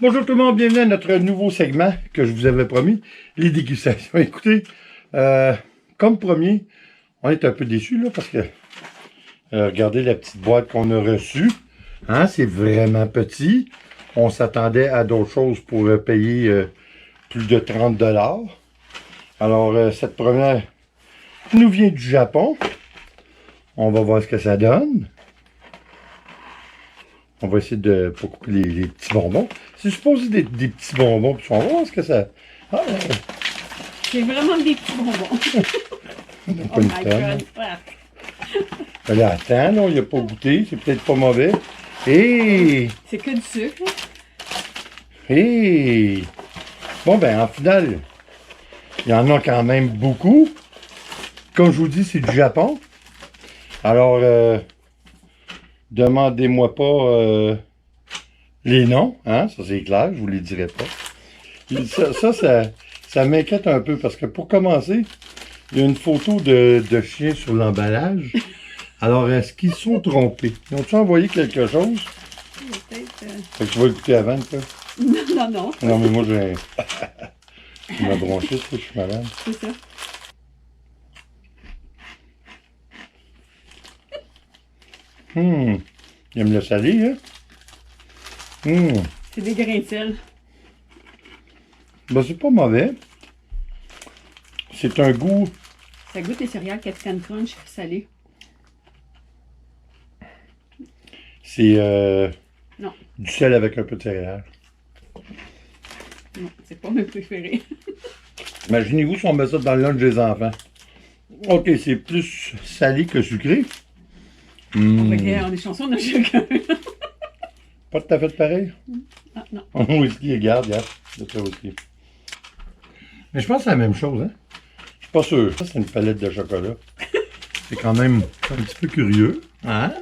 Bonjour tout le monde, bienvenue à notre nouveau segment que je vous avais promis, les dégustations. Écoutez, comme premier, on est un peu déçus là parce que regardez la petite boîte qu'on a reçue. Hein, c'est vraiment petit. On s'attendait à d'autres choses pour payer plus de 30 $. Alors, cette première nous vient du Japon. On va voir ce que ça donne. On va essayer de pas couper les petits bonbons. C'est supposé des petits bonbons, puis on va voir ce que ça... Ah, c'est vraiment des petits bonbons. Oh my God. Là, attends, là, il n'a pas goûté, c'est peut-être pas mauvais. Hey! C'est que du sucre. Hey! Bon, ben, en finale, il y en a quand même beaucoup. Comme je vous dis, c'est du Japon. Alors, demandez-moi pas les noms, hein, ça c'est clair, je vous les dirai pas. Ça m'inquiète un peu parce que pour commencer, il y a une photo de chien sur l'emballage. Alors, est-ce qu'ils sont trompés? Ils ont-ils envoyé quelque chose? Peut-être. Fait que tu vas le goûter avant, toi? Non, non. Non, mais moi, j'ai ma bronchite, je suis malade. C'est ça. Il aime le salé, hein? C'est des grains de sel. Ben, c'est pas mauvais. C'est un goût... Ça goûte les céréales Captain Crunch salées. C'est Non. du sel avec un peu de céréales. Non, c'est pas mes préférés. Imaginez-vous si on met ça dans le lunch des enfants. Ok, c'est plus salé que sucré. Regarde, on est chansons, on a chacun. Pas tout à fait pareil. Ah, non. Whisky, regarde, c'est ça whisky. Mais je pense que c'est la même chose, hein? Je suis pas sûr. Ça, c'est une palette de chocolat. C'est quand même un petit peu curieux. Hein?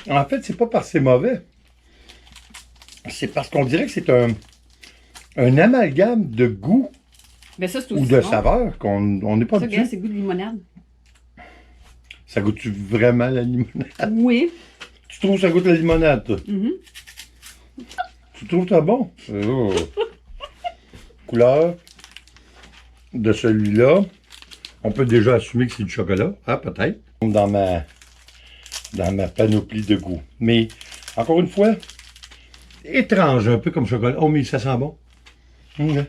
En fait, c'est pas parce que c'est mauvais. C'est parce qu'on dirait que c'est un amalgame de goût Mais ça, c'est ou aussi de bon. saveur qu'on n'est pas Ça, habitué. regarde, c'est goût de limonade. Ça goûte-tu vraiment la limonade? Oui. Tu trouves que ça goûte la limonade, toi? Tu trouves ça bon? Oh. Couleur de celui-là. On peut déjà assumer que c'est du chocolat. Ah, peut-être. Dans ma panoplie de goût. Mais, encore une fois, étrange un peu comme chocolat. Oh, mais ça sent bon. C'est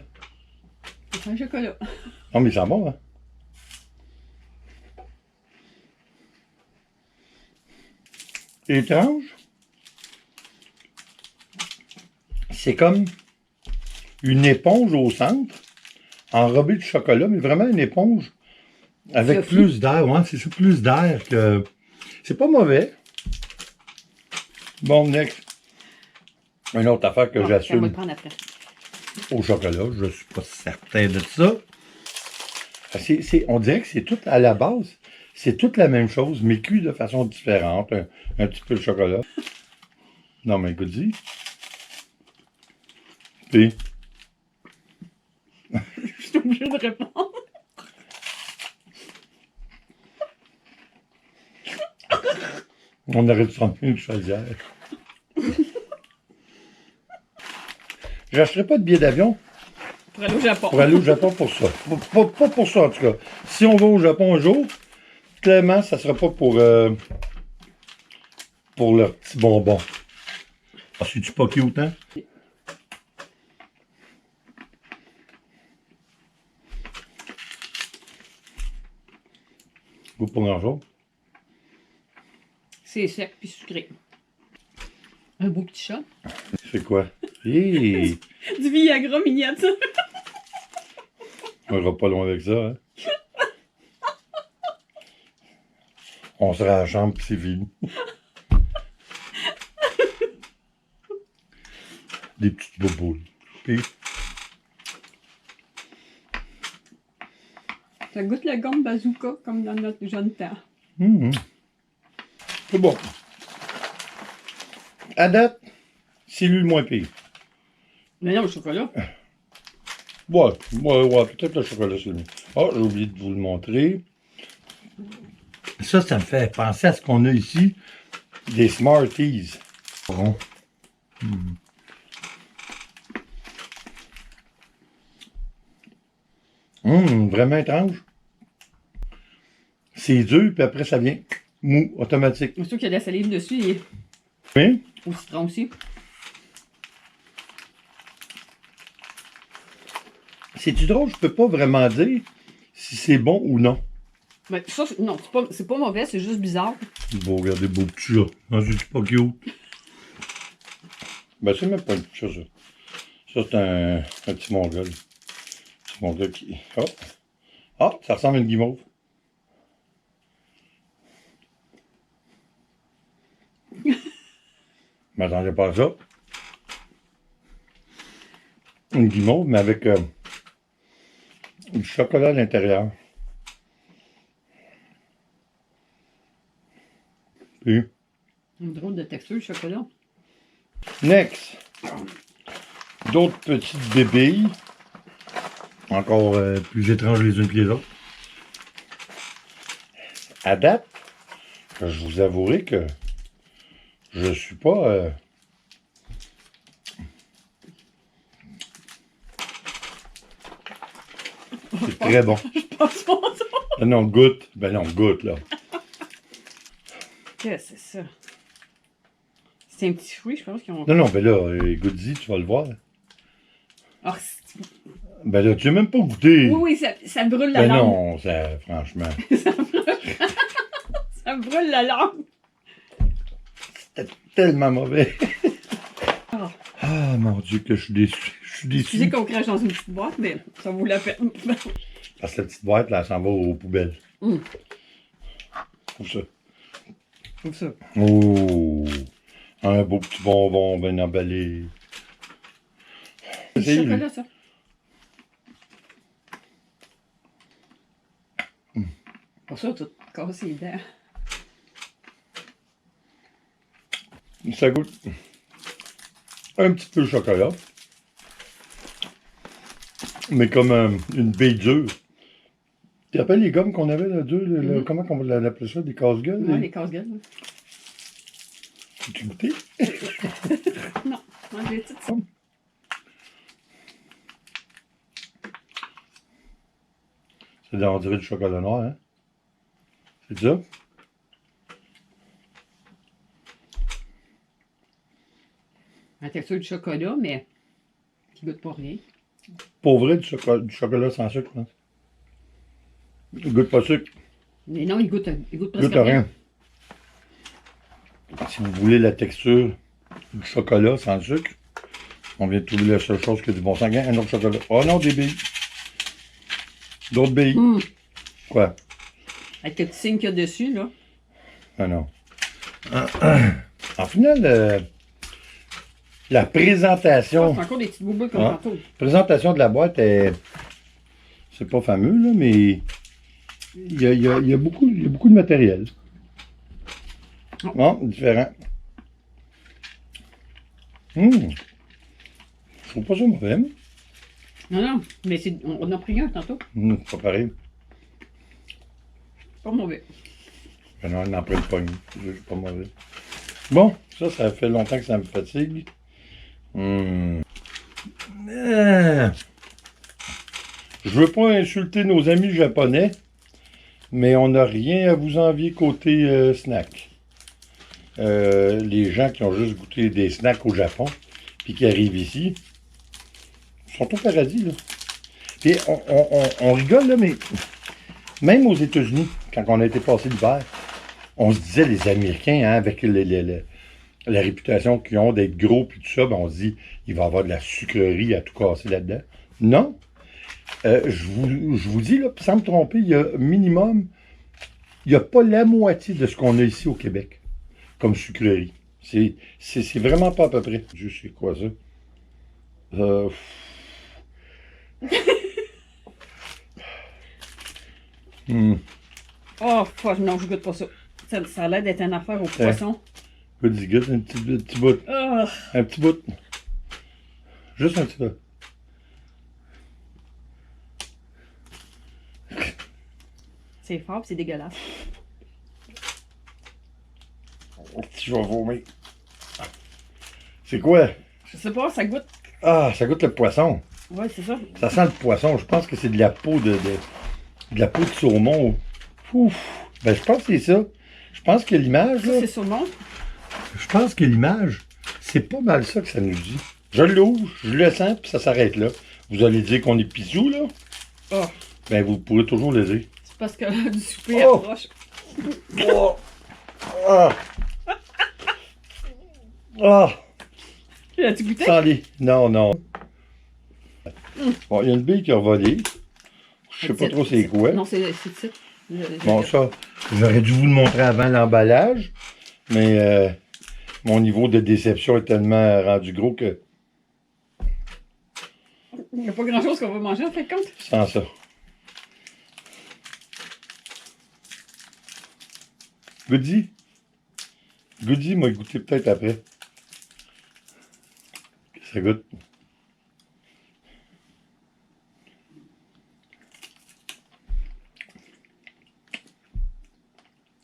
un chocolat. Oh, mais ça sent bon, hein? Étrange. C'est comme une éponge au centre, enrobée de chocolat, mais vraiment une éponge avec Sophie. plus d'air. Ouais, c'est ça, plus d'air que... C'est pas mauvais. Bon, next. Une autre affaire que Bon, ça va j'assume le prendre après. au chocolat, je suis pas certain de ça. On dirait que c'est tout à la base. C'est toute la même chose, mais cuit de façon différente. Un petit peu de chocolat. Non, mais goûte-y. Puis, Je suis obligée de répondre. on aurait dû s'en prendre une chaudière. J'achèterai pas de billet d'avion Pour aller au Japon. pour aller au Japon pour ça. Pas pour ça, en tout cas. Si on va au Japon un jour, clairement, ça sera pas pour leurs petits bonbons. Ah, c'est-tu pas cute, hein? Goût pas grand-chose. C'est sec puis sucré. Un beau petit chat. C'est quoi? Hey! Du Viagra miniature. On ira pas loin avec ça, hein? On sera à la chambre pis c'est fini. Des petites boboules. Puis, Ça goûte la gomme bazooka comme dans notre jeune temps. c'est bon. À date, c'est lui le moins pire. Mais non, le chocolat. Ouais, peut-être le chocolat, c'est mieux. Oh, j'ai oublié de vous le montrer. Ça me fait penser à ce qu'on a ici, des Smarties. Bon. Vraiment étrange. C'est dur, puis après, ça vient mou, automatique. C'est sûr qu'il y a de la salive dessus et Oui? au citron aussi. C'est-tu drôle? Je peux pas vraiment dire si c'est bon ou non. Mais ça, non, c'est pas mauvais, c'est juste bizarre. Bon, regardez, beau petit chat. Non, c'est pas cute. Ben, c'est même pas un petit chat, ça. Ça, c'est un petit mongol. Un petit mongol qui... Oh! Ah, ça ressemble à une guimauve. Je m'attendais pas à ça. Une guimauve, mais avec du chocolat à l'intérieur. Puis, Une drôle de texture, le chocolat. next! D'autres petites bébilles. Encore plus étranges les unes que les autres. À date, je vous avouerai que je suis pas... C'est très bon. Je pense pas ça. Ah non, goûte. Ben non, goûte, là. Qu'est-ce que c'est ça? C'est un petit fruit, je pense qu'ils ont. Non, non, ben là, goûte-y, tu vas le voir. Ah, Ben là, tu n'as même pas goûté. oui, ça brûle la Ben langue. non, ça, franchement. Ça brûle la langue. C'était tellement mauvais. Ah. Ah, mon Dieu, que je suis déçu. Je suis Excusez déçu. qu'on crache dans une petite boîte, mais ça vaut la peine. Parce que la petite boîte, là, elle s'en va aux poubelles. Comme ça. Comme ça. Oh, un beau petit bonbon bien emballé. Du chocolat, ça. Pour ça, tout cassé les dents. Ça goûte un petit peu le chocolat. Mais comme une baie dure. Tu te rappelles les gommes qu'on avait là, dures? Comment on l'appelait ça? Des casse-gueules? Ouais, les casse-gueules. Ouais. Tu goûté? Non, moi j'ai tout ça. On dirait du chocolat noir, hein? C'est ça? La texture du chocolat, mais qui goûte pas rien. Pour vrai, du chocolat sans sucre, hein? Il goûte pas sucre. Mais non, il goûte Il presque goûte rien. Si vous voulez la texture du chocolat sans sucre, on vient de trouver la seule chose que du bon sang. Un autre chocolat. Oh non, des billes. D'autres billes. Quoi? Avec le petit signe qu'il y a dessus, là. Ah non. En final, la présentation. C'est encore des petites boules comme Ah. tantôt. Présentation de la boîte est. C'est pas fameux, là, mais il y a beaucoup de matériel. Oh. Bon, différent. Je trouve pas ça mauvais. Non, non, mais on a pris un tantôt. C'est pas pareil. Pas mauvais. Ben non, on en prend une poignée. C'est pas mauvais. Bon, ça fait longtemps que ça me fatigue. Je veux pas insulter nos amis japonais, mais on n'a rien à vous envier côté snack. Les gens qui ont juste goûté des snacks au Japon, puis qui arrivent ici, sont au paradis, là. Puis on rigole, là, mais même aux États-Unis, quand on a été passé l'hiver, on se disait, les Américains, hein, avec la réputation qu'ils ont d'être gros, puis tout ça, ben on se dit, il va y avoir de la sucrerie à tout casser là-dedans. Non. Je vous dis, là, sans me tromper, il y a minimum, il n'y a pas la moitié de ce qu'on a ici au Québec comme sucrerie. C'est vraiment pas à peu près. Je sais quoi ça. Oh, fuck, non, je goûte pas ça. Ça a l'air d'être une affaire au poisson. Goûte, un petit bout. Oh. Un petit bout. Juste un petit peu. C'est fort, puis c'est dégueulasse. Je vais vomir. C'est quoi? Je sais pas, ça goûte. Ah, ça goûte le poisson. Ouais, c'est ça. Ça sent le poisson. Je pense que c'est de la peau de la peau de saumon. Ouf. Ben, je pense que c'est ça. Je pense que l'image, Ça, là, c'est saumon. je pense que l'image, c'est pas mal ça que ça nous dit. Je l'ouvre, je le sens, puis ça s'arrête là. Vous allez dire qu'on est pissou, là? Oh, Ben, vous pourrez toujours le dire. c'est parce que l'heure du souper Oh! approche. Oh! Ah! Ah! L'as-tu goûté? Sans les... Non, non. Bon, il y a une bille qui a volé. Je sais pas trop c'est quoi. Non, c'est ça. Bon, ça, j'aurais dû vous le montrer avant l'emballage, mais mon niveau de déception est tellement rendu gros que Il n'y a pas grand-chose qu'on va manger, en fait, compte. sans ça. Goody? Goody m'a goûté peut-être après. Ça goûte.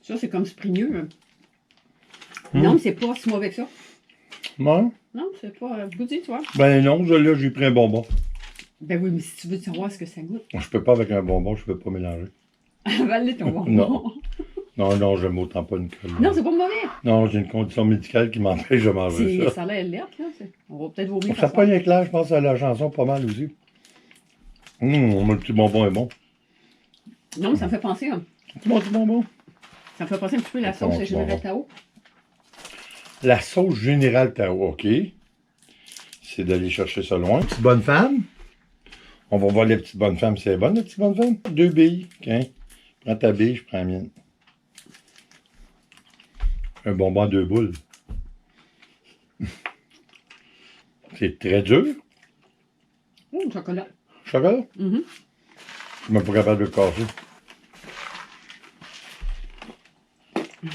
Ça, c'est comme springneux. Non, mais c'est pas si mauvais que ça. Non? Non, c'est pas goûté, tu vois. Ben non, là, j'ai pris un bonbon. Ben oui, mais si tu veux savoir ce que ça goûte, Je peux pas avec un bonbon, je peux pas mélanger. avale ton bonbon. Non. Non, non, j'aime autant pas une colle. Non, c'est pas mauvais. Non, j'ai une condition médicale qui m'empêche de manger ça. Ça a l'air alerte, là. On va peut-être vomir. Ça pas rien que là, je pense à la chanson pas mal aussi. Le petit bonbon est bon. Non, mais ça me fait penser. Mon petit bonbon. Ça me fait penser un petit peu à la sauce Général Tao. La sauce Général Tao, ok. C'est d'aller chercher ça loin. Petite bonne femme. On va voir les petites bonnes femmes si elle est bonne, la petite bonne femme. 2 billes. OK. Prends ta bille, je prends la mienne. Un bonbon à 2 boules. C'est très dur. Chocolat. Chocolat? Mm-hmm. Je suis même pas capable de le casser.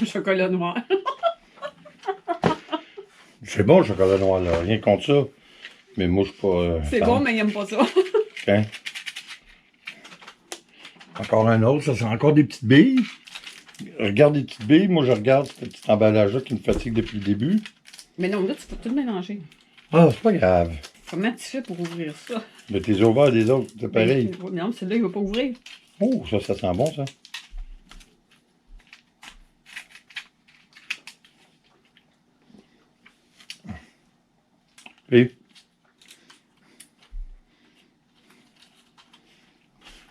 Chocolat noir. C'est bon le chocolat noir, là. Rien contre ça. Mais moi, je suis pas. C'est bon, mais il n'aime pas ça. OK. Encore un autre. Ça, c'est encore des petites billes. Regarde les petites billes. Moi, je regarde ce petit emballage-là qui me fatigue depuis le début. Mais non, là, tu peux tout mélanger. Ah, c'est pas grave. Comment tu fais pour ouvrir ça? Mais t'es ouvert des autres, c'est pareil. Non, mais celui-là, il ne va pas ouvrir. Oh, ça sent bon, ça. Et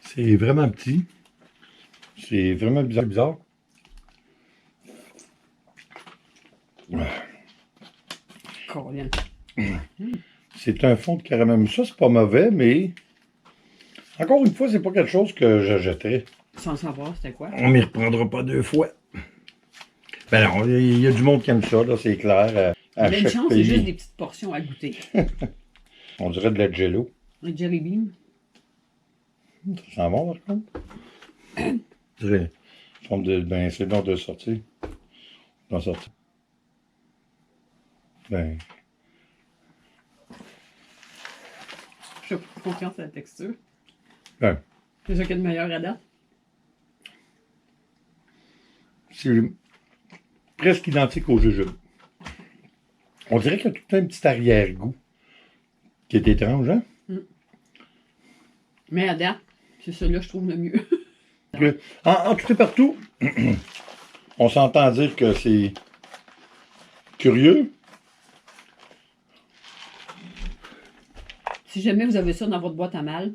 c'est vraiment petit. C'est vraiment bizarre. Colin. C'est un fond de caramel. Ça, c'est pas mauvais, mais encore une fois, c'est pas quelque chose que je jetterais. Sans savoir, c'était quoi? On m'y reprendra pas 2 fois. Ben non, il y a du monde qui aime ça, là, c'est clair. À Mais une chaque chance, c'est pays. juste des petites portions à goûter. On dirait de la jello. Un jelly bean. Ça sent bon, par contre. Je dirais, forme de, ben, c'est bon de sortir. D'en sortir. Ben, Je fais confiance à la texture. ben, C'est ça qu'il y a de meilleur à date. c'est presque identique au jujube. On dirait qu'il y a tout un petit arrière-goût qui est étrange, hein? Mais à date, c'est celui-là que je trouve le mieux. En tout et partout, on s'entend dire que c'est curieux. Si jamais vous avez ça dans votre boîte à mal,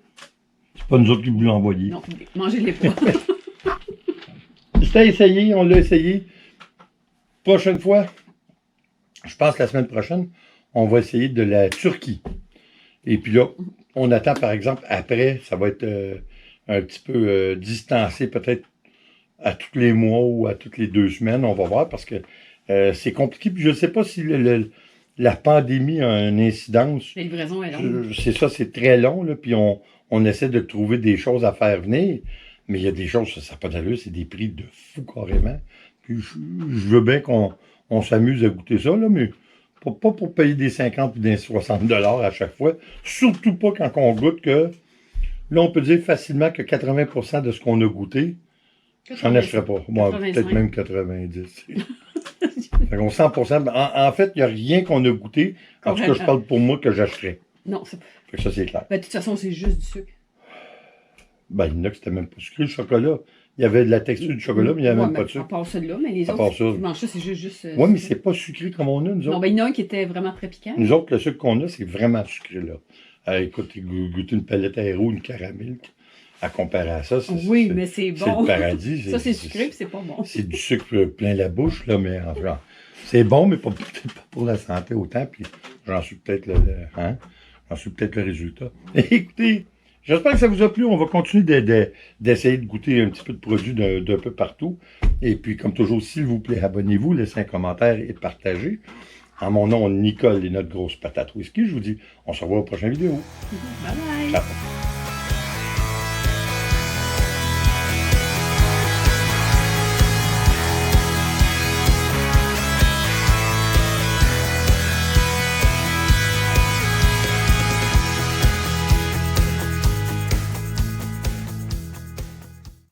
C'est pas nous autres qui vous l'avons envoyé. non, mangez-les pas. C'était essayé, on l'a essayé. Prochaine fois, je pense que la semaine prochaine, on va essayer de la Turquie. Et puis là, on attend par exemple après, ça va être un petit peu distancé peut-être à tous les mois ou à toutes les 2 semaines, on va voir parce que c'est compliqué. Puis je ne sais pas si la pandémie a une incidence. La livraison est longue. C'est ça, c'est très long, là, puis on essaie de trouver des choses à faire venir, mais il y a des choses, ça n'a pas d'allure, c'est des prix de fou carrément. Puis je veux bien qu'on s'amuse à goûter ça, là, mais pas pour payer des 50 ou des 60 $ à chaque fois. Surtout pas quand on goûte que, là, on peut dire facilement que 80% de ce qu'on a goûté J'en achèterais pas. Moi, 85. peut-être même 90. Fait qu'on 100%. En fait, il n'y a rien qu'on a goûté. En tout cas, je parle pour moi que j'achèterais. Non, c'est pas. Fait que ça, c'est clair. Ben, de toute façon, c'est juste du sucre. Ben, il y en a que c'était même pas sucré, le chocolat. Il y avait de la texture du chocolat, mais il n'y avait Ouais, même pas mais de à sucre. part celui-là, mais les À autres, part ça. tu manges ça, c'est juste. Oui, mais sucré. c'est pas sucré comme on a, nous Non, autres. ben, il y en a un qui était vraiment très piquant. Nous autres, le sucre qu'on a, c'est vraiment sucré, là. Écoute, goûter une palette aéro, une caramel, à comparer à ça, Oui, mais c'est c'est bon. le paradis. Ça, c'est sucré, puis c'est pas bon. C'est du sucre plein la bouche, là, mais enfin, c'est bon, mais peut-être pas pour la santé autant, puis j'en suis peut-être j'en suis peut-être le résultat. Écoutez, j'espère que ça vous a plu. On va continuer d'essayer de goûter un petit peu de produits d'un peu partout. Et puis, comme toujours, s'il vous plaît, abonnez-vous, laissez un commentaire et partagez. En mon nom, Nicole et notre grosse patate whisky, je vous dis, on se revoit aux prochaines vidéos. Bye bye. Ciao.